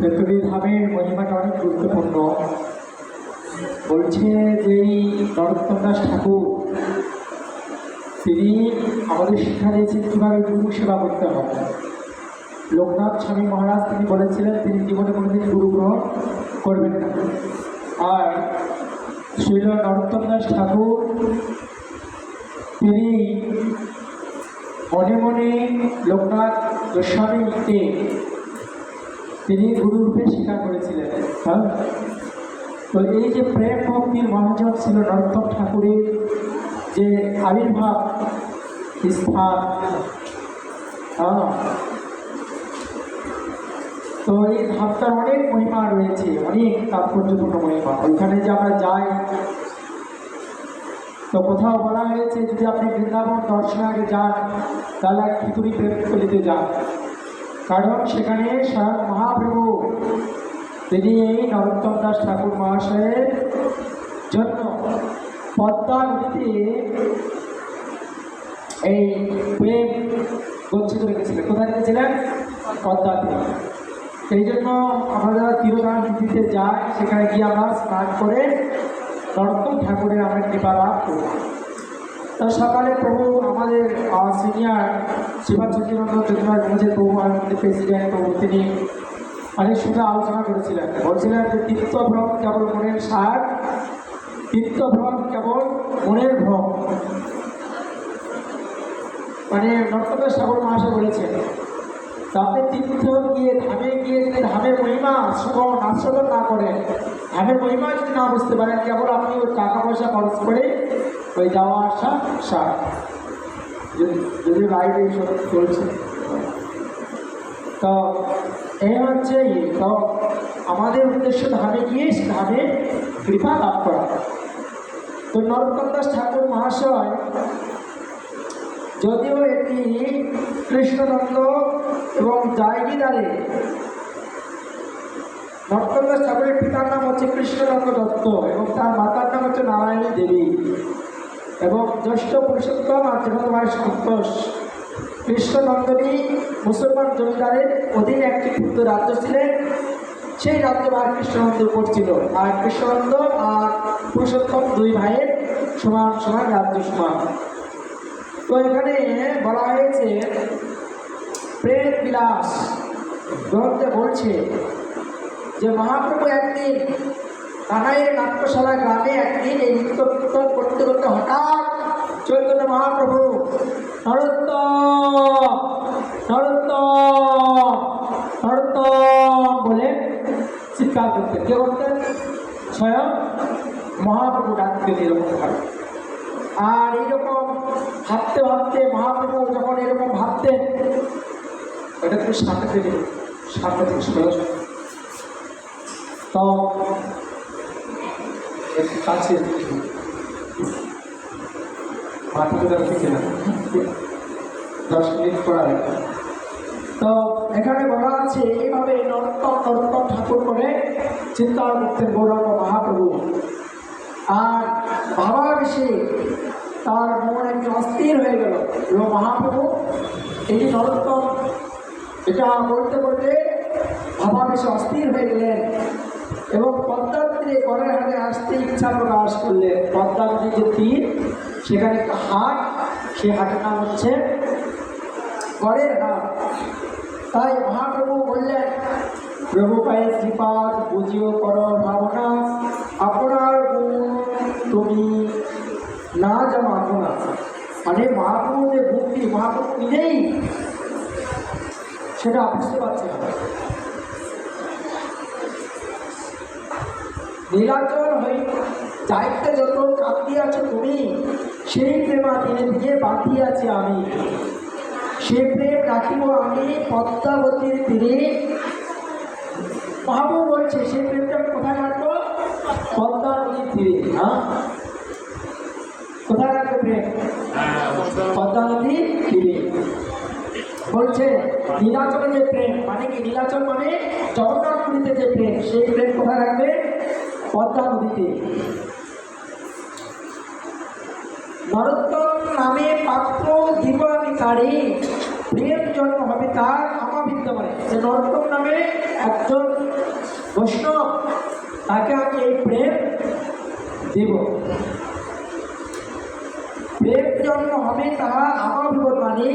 তেঁতুলি ধামের মহিমাটা অনেক গুরুত্বপূর্ণ। বলছে যে নরোত্তম দাস ঠাকুর তিনি আমাদের শিক্ষা দিয়েছেন কীভাবে গুরু সেবা করতে হবে। লোকনাথ স্বামী মহারাজ তিনি বলেছিলেন তিনি জীবনে কোনোদিন গুরু গ্রহণ করবেন না। আর শ্রীল নরোত্তম দাস ঠাকুর তিনি মনে মনে লোকনাথ গোস্বামীকে তিনি গুরুরূপে স্বীকার করেছিলেন। তো এই যে প্রেম ভক্তির মহাজন ছিল নরোত্তম ঠাকুরের যে আবির্ভাব স্থান, তো এই ধামটার অনেক মহিমা রয়েছে, অনেক তাৎপর্যপূর্ণ মহিমা। ওইখানে যে আমরা যাই, তো কোথাও বলা হয়েছে যদি আপনি বৃন্দাবন দর্শনার্থে যান তাহলে এক খিচুড়ি প্রেমতলিতে যান, কারণ সেখানে স্বয়ং মহাপ্রভু তিনি এই নরোত্তম দাস ঠাকুর মহাশয়ের জন্য পদ্মা নদীতে এই প্রেম গচ্ছিত রেখেছিলেন। কোথায় রেখেছিলেন? পদ্মাতে। সেই জন্য আমরা যারা তীরদান নদীতে যাই সেখানে গিয়ে আমরা স্নান করে নরোত্তম ঠাকুরের আমরা কৃপা লাভ করি। তো সকালে প্রভু আমাদের সিনিয়র শিবাজ সচিনন্দ চন্দ্রনাথ মহাজের প্রভু আমাদের প্রেসিডেন্ট প্রভু তিনি অনেক সুন্দর আলোচনা করেছিলেন। বলছিলেন যে তীর্থভ্রম কেবল মনের সার, তীর্থভ্রম কেবল মনের ভ্রম। মানে নরোত্তম দাস ঠাকুর মহাশয় বলেছেন আপনি তীর্থ গিয়ে ধামে গিয়ে যদি ধামের মহিমা আস্বাদন না করেন, ধামের মহিমা যদি না বুঝতে পারেন, কেবল আপনি ওই টাকা পয়সা খরচ করে ওই যাওয়া আসা সার, যদি লাইফে এইসব চলছে। তো এই হচ্ছে তো আমাদের উদ্দেশ্য ধামে গিয়ে ধামে কৃপা লাভ করা। তো নরোত্তম দাস ঠাকুর মহাশয় যদিও এটি কৃষ্ণনন্দ এবং জায়গিদারে, নরোত্তম দাস ঠাকুরের পিতার নাম হচ্ছে কৃষ্ণনন্দ দত্ত এবং তার মাতার নাম হচ্ছে নারায়ণী দেবী, এবং জ্যেষ্ঠ পুরুষোত্তম আর যেখানে ভাই সন্তোষ। কৃষ্ণনন্দনী মুসলমান জমিদারের অধীনে একটি ক্ষুদ্র রাজ্য ছিলেন, সেই রাজ্য ভাই কৃষ্ণনন্দের উপর ছিল। আর কৃষ্ণনন্দ আর পুরুষোত্তম দুই ভাইয়ের সমান সমান রাজ্য সমান। তো এখানে বলা হয়েছে প্রেম বিলাস গ্রন্থে বলছে যে মহাপ্রভু একদিন কানাইয়ের নাট্যশালা গ্রামে একদিন এই নৃত্য কীর্তন করতে করতে হঠাৎ চৈতন্য মহাপ্রভু নরোত্তম নরোত্তম নরোত্তম বলে চিৎকার করতেন। কে বলতেন? স্বয়ং মহাপ্রভু ডাকতেন এরকম ভাবে। আর এইরকম ভাবতে ভাবতে মহাপ্রভু যখন এরকম ভাবতেন, এটা তো সামনে থেকে তো একটু কাছে মাথা থেকে না 10 মিনিট পড়া। তো এখানে বলা আছে এইভাবে নরোত্তম ঠাকুর করে চিন্তা করতেন গৌরাঙ্গ মহাপ্রভু। আর বাবা বেশি তার মন একদিন অস্থির হয়ে গেল এবং মহাপ্রভু এই যে নরোত্তম এটা বলতে বলতে বাবা বেশি অস্থির হয়ে গেলেন এবং পদ্মার তীরে গড়ের হাটে আসতে ইচ্ছা প্রকাশ করলেন। পদ্মা নদীর যে তীর, সেখানে একটা হাট, সেই হাটের নাম হচ্ছে গড়ের হাট। তাই মহাপ্রভু বললেন প্রভু পায়ে শ্রীপাদ বুঝিও কর ভাবনা, আপনার গুণ তুমি না জানো আপনা। মানে মহাপ্রভুর যে ভক্তি, মহাপ্রভু নিজেই সেটা বুঝতে পারছে না। নীলাচল হই যাইতে যত কাঁদিয়াছ তুমি, সেই প্রেমা দিনে দিনে বাঁধিয়াছি আমি। সে প্রেম রাখিব আমি পদ্মাবতীর তীরে। মহাপ্রভু বলছে সেই প্রেমটা কোথায় রাখবো? পদ্মা নদীর তীরে। হ্যাঁ, কোথায় রাখবে প্রেম? পদ্মা নদীর তীরে। বলছে নীলাচলে যে প্রেম, মানে কি? নীলাচল মানে জগন্নাথপুরীতে যে প্রেম, সেই প্রেম কোথায় রাখবে? পদ্মা নদীতে। নরোত্তম নামে পাত্র দিব আমি তারে, প্রেম জন্ম হবে তার আমাবিদ্যমানে। যে নরোত্তম নামে একজন দেব। প্রেম জন্ম হবে তাহা আমার বিপদ মানে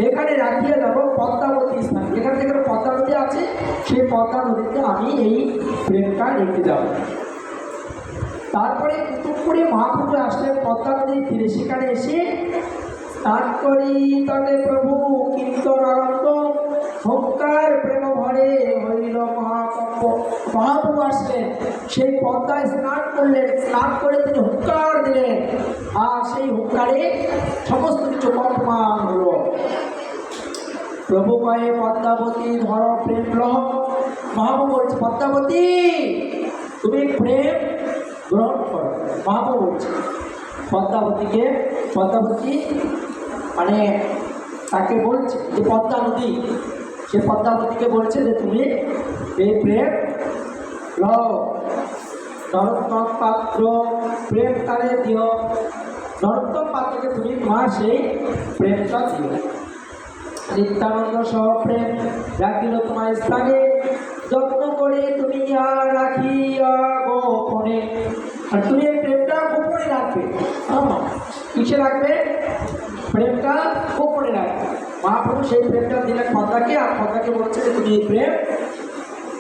এখানে রাখিয়া যাব পদ্মাবতী স্থান, এখানে যেখানে পদ্মা নদী আছে সেই পদ্মা নদীতে আমি এই প্রেমটা রেখে যাব। তারপরে কুতুবপুরে মহাপ্রভু আসলেন পদ্মা নদীর তীরে, সেখানে এসে স্নান করি তলে প্রভু কীর্তন আনন্দ হংকার প্রেম ভরে হইল মহাকম্প। মহাপ্রভু আসলেন, সেই পদ্মায় স্নান করলেন, স্নান করে তিনি হুঙ্কার দিলেন, আর সেই হুঙ্কারে সমস্ত কিছু কম্পমান হল। প্রভু কয়ে পদ্মাবতী ধর প্রেম লহ। মহাপ্রভু বলছে পদ্মাবতী তুমি প্রেম গ্রহণ করো। মহাপ্রভু বলছে পদ্মাবতীকে, পদ্মাবতী মানে তাকে বলছে যে পদ্মা নদী, সে পদ্মাবতীকে বলছে যে তুমি এই প্রেম লও। নরোত্তম পাত্র প্রেম তারে দিও, নরোত্তম পাত্রকে তুমি তোমার সেই প্রেমটা দিও। নিত্যানন্দ সহ প্রেম রাখিল তোমার স্থানে, যত্ন করে তুমি আর রাখিয়া গোপনে। আর তুমি এই প্রেমটা গোপনে রাখবে। কিসে রাখবে? প্রেমটা গোপনে রাখবে। মহাপ্রভু সেই প্রেমটা দিলেন পদ্মাকে, আর পদ্মাকে বলছে যে তুমি এই প্রেম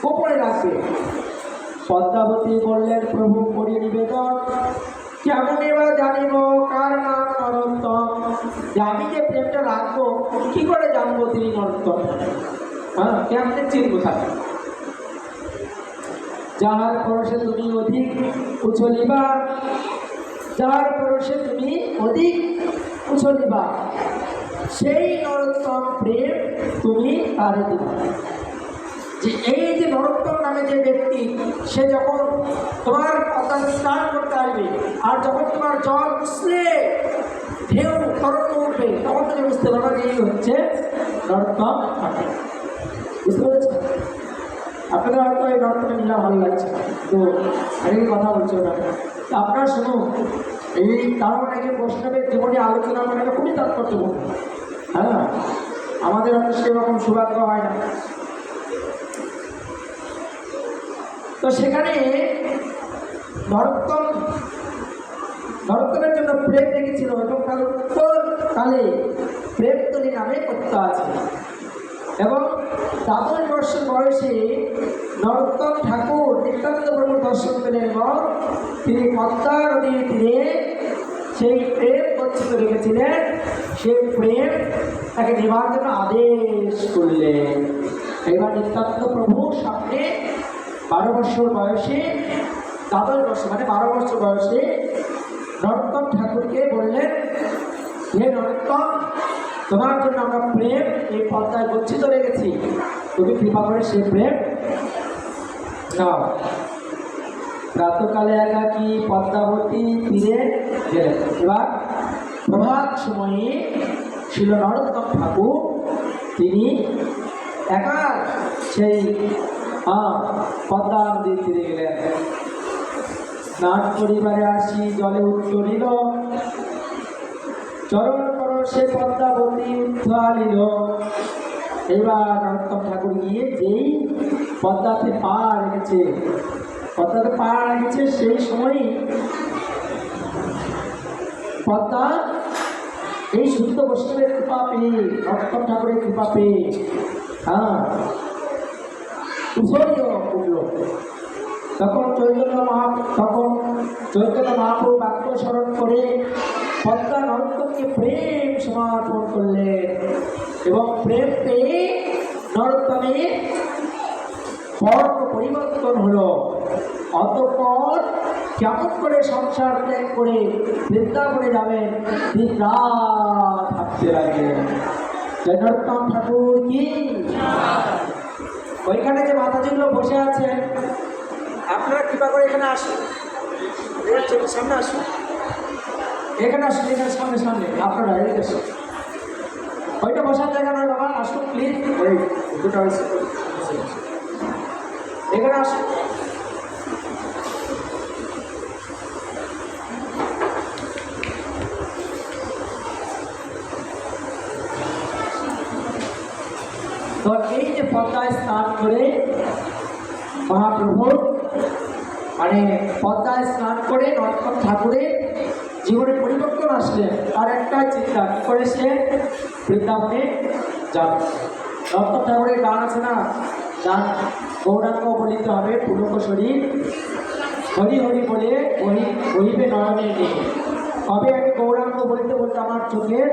গোপনে রাখবে। পদ্মাবতী বললেন প্রভু করি নিবেদন, কেমন এবার জানিব কার নাম নরোত্তম। যে আমি যে প্রেমটা রাখবো কি করে জানবো তিনি নরোত্তম? হ্যাঁ, কেমন চিনবো থাকে? যাহার পরশে তুমি অধিক উছলিবা, যাহার পরশে তুমি অধিক উছলিবা, সেই নরোত্তম প্রেম তুমি তারে দিবা। যে এই যে নরোত্তম নামে যে ব্যক্তি, সে যখন তোমার কথা স্নান করতে আসবে, আর যখন তোমার জল উঠলে ঢেউ তরঙ্গ উঠবে, তখন তুমি বুঝতে পারবে যে এই হচ্ছে নরোত্তম ঠাকুর। বুঝতে পেরেছ? আপনাদের হয়তো এই নরোত্তমের লীলা ভালো লাগছে, তো অনেকে কথা বলছে ওরা, আপনারা শুনুন। এই কারণ অনেকে বৈষ্ণবের জীবনে আলোচনা মানে খুবই তাৎপর্যপূর্ণ। হ্যাঁ, আমাদের হয়তো সেরকম সৌভাগ্য হয় না। তো সেখানে নরোত্তমের জন্য প্রেম রেখেছিল, এবং তার উত্তর কালে প্রেমতলী নামে করতে আছে। এবং দ্বাদশ বর্ষ বয়সে নরোত্তম ঠাকুর নিত্যানন্দ প্রভুর দর্শন পেলেন, এবং তিনি পদ্মা নদীর তীরে সেই প্রেম গচ্ছিত রেখেছিলেন। সেই প্রেম তাকে নেবার জন্য আদেশ করলেন। এবার নিত্যানন্দ প্রভুর সামনে 12 বছর বয়সে, দ্বাদশ বর্ষ মানে 12 বছর বয়সে নরোত্তম ঠাকুরকে বললেন, হে নরোত্তম, তোমার জন্য আমরা প্রেম এই পদ্মায় গচ্ছিত রেখেছি, তুমি কৃপা করে সেই প্রেম নাও। প্রাতকালে একাকী পদ্মাবতী তীরে গেলেন। এবার প্রভাত সময়ে ছিল নরোত্তম ঠাকুর, তিনি একা সেই পদ্মা নদীর তীরে গেলেন। স্নান করিবারে আসি জলে উত্তরিল, চরণ পরশে পদ্মাবতী উত্থালিল। এবার নরোত্তম ঠাকুর গিয়ে যেই পদ্মাতে পা রেখেছে, পদ্মাতে পা রেখেছে, সেই সময়ই পদ্মা এই শুদ্ধ বৈষ্ণবের কৃপা পেয়ে, নরোত্তম ঠাকুরের কৃপা পেয়ে উঠল। তখন চৈতন্য মহাপ্রভু বাক্য স্মরণ করে পদ্মা নরোত্তমকে প্রেম সমর্পণ করলেন, এবং প্রেম পেয়ে নরোত্তমের বর্ণ পরিবর্তন হলো। অতঃপর কেমন করে সংসার ত্যাগ করে বৃন্দাবনে যাবেন, দিন রাত ভাবতে লাগলেন। নরোত্তম ঠাকুর কি! ওইখানে যে মাতাজিগুলো বসে আছেন, আপনারা কৃপা করে এখানে আসুন, সামনে আসুন, এখানে আসুন, এখানে সামনে সামনে আপনারা এদিকে আসুন। ওইটা বসার জায়গা নয় বাবা, আসুন প্লিজ, ওই দুটো এখানে আসুন। তো এই যে পদ্মায় স্নান করে মহাপ্রভু মানে পদ্মায় স্নান করে নরোত্তম ঠাকুরের জীবনে পরিবর্তন আসলে তার একটাই চিন্তা কি করে সে বৃন্দাবনে যাবে। নরোত্তম ঠাকুরের গান আছে না, গান গৌরাঙ্গ বলিতে হবে পুলক শরীর, হরি হরি বলে বহিবে নয়নের নীর। কবে আমি গৌরাঙ্গ বলিতে বলতে আমার চোখের